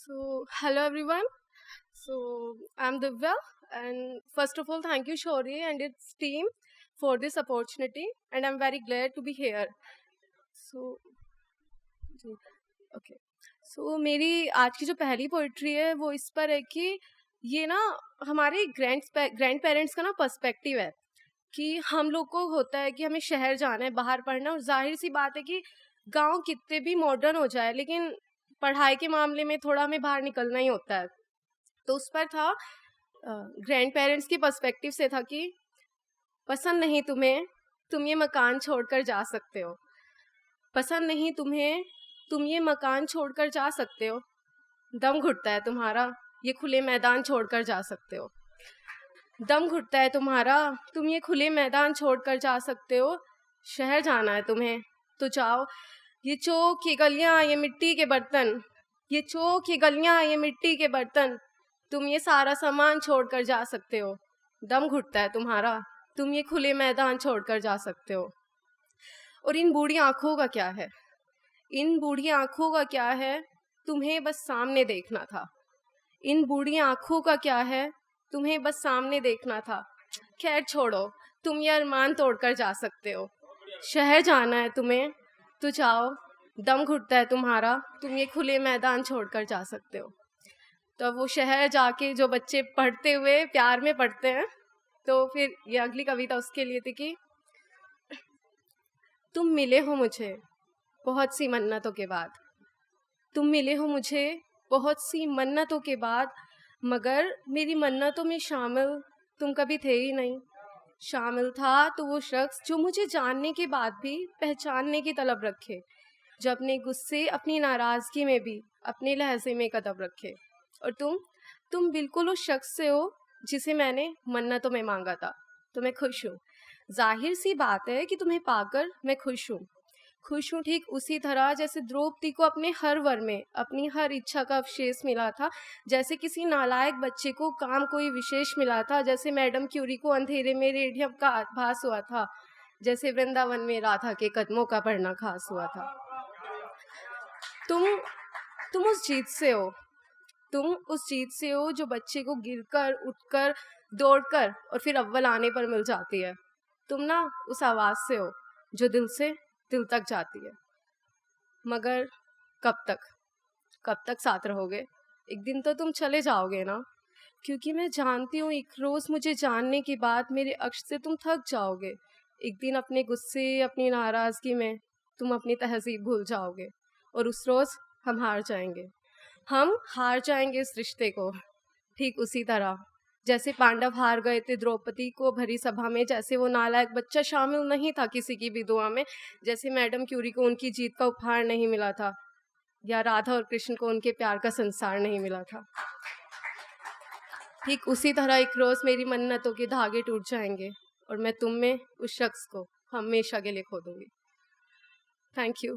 Hello everyone. I'm Divya, and first of all, thank you Shori and its team for this opportunity, and I'm very glad to be here. So, ji, okay. मेरी आज की जो पहली poetry है वो इस पर है कि ये ना हमारे ग्रैंड पेरेंट्स का ना पर्सपेक्टिव है कि हम लोग को होता है कि हमें शहर जाना है, बाहर पढ़ना, और जाहिर सी बात है कि गांव कितने भी मॉडर्न हो जाए लेकिन पढ़ाई के मामले में थोड़ा हमें बाहर निकलना ही होता है। तो उस पर था, ग्रैंड पेरेंट्स के पर्सपेक्टिव से था कि पसंद नहीं तुम्हें, तुम ये मकान छोड़कर जा सकते हो। पसंद नहीं तुम्हें, तुम ये मकान छोड़कर जा सकते हो। दम घुटता है तुम्हारा, ये खुले मैदान छोड़कर जा सकते हो। दम घुटता है तुम्हारा, तुम ये खुले मैदान छोड़कर जा सकते हो। शहर जाना है तुम्हें तो जाओ, ये चौक, ये गलियां, ये मिट्टी के बर्तन, ये चौक, ये गलियां, ये मिट्टी के बर्तन, तुम ये सारा सामान छोड़कर जा सकते हो। दम घुटता है तुम्हारा, तुम ये खुले मैदान छोड़कर जा सकते हो। और इन बूढ़ी आंखों का क्या है, इन बूढ़ी आंखों का क्या है, तुम्हें बस सामने देखना था। इन बूढ़ी आंखों का क्या है, तुम्हें बस सामने देखना था। खैर छोड़ो, तुम ये अरमान तोड़कर जा सकते हो। शहर जाना है तुम्हें तो जाओ, दम घुटता है तुम्हारा, तुम ये खुले मैदान छोड़कर जा सकते हो। तो अब वो शहर जाके जो बच्चे पढ़ते हुए प्यार में पढ़ते हैं, तो फिर ये अगली कविता उसके लिए थी कि तुम मिले हो मुझे बहुत सी मन्नतों के बाद, तुम मिले हो मुझे बहुत सी मन्नतों के बाद, मगर मेरी मन्नतों में शामिल तुम कभी थे ही नहीं। शामिल था तो वो शख्स जो मुझे जानने के बाद भी पहचानने की तलब रखे, जो अपने गुस्से, अपनी नाराज़गी में भी अपने लहजे में कदम रखे। और तुम बिल्कुल उस शख्स से हो जिसे मैंने मन्नतों में मांगा था। तो मैं खुश हूँ, जाहिर सी बात है कि तुम्हें पाकर मैं खुश हूँ। खुश हूँ ठीक उसी तरह जैसे द्रौपदी को अपने हर वर में अपनी हर इच्छा का अवशेष मिला था, जैसे किसी नालायक बच्चे को काम कोई विशेष मिला था, जैसे मैडम क्यूरी को अंधेरे में रेडियम का आभास हुआ था, जैसे वृंदावन में राधा के कदमों का पढ़ना खास हुआ था। तुम उस जीत से हो, तुम उस जीत से हो जो बच्चे को गिरकर, उठकर, दौड़कर और फिर अव्वल आने पर मिल जाती है। तुम ना उस आवाज़ से हो जो दिल से दिल तक जाती है। मगर कब तक साथ रहोगे? एक दिन तो तुम चले जाओगे ना, क्योंकि मैं जानती हूँ एक रोज़ मुझे जानने के बाद मेरे अक्ष से तुम थक जाओगे। एक दिन अपने गुस्से, अपनी नाराज़गी में तुम अपनी तहज़ीब भूल जाओगे, और उस रोज़ हम हार जाएंगे इस रिश्ते को। ठीक उसी तरह जैसे पांडव हार गए थे द्रौपदी को भरी सभा में, जैसे वो नालायक बच्चा शामिल नहीं था किसी की भी दुआ में, जैसे मैडम क्यूरी को उनकी जीत का उपहार नहीं मिला था, या राधा और कृष्ण को उनके प्यार का संसार नहीं मिला था। ठीक उसी तरह एक रोज़ मेरी मन्नतों के धागे टूट जाएंगे और मैं तुम में उस शख्स को हमेशा के लिए खो दूंगी। Thank you.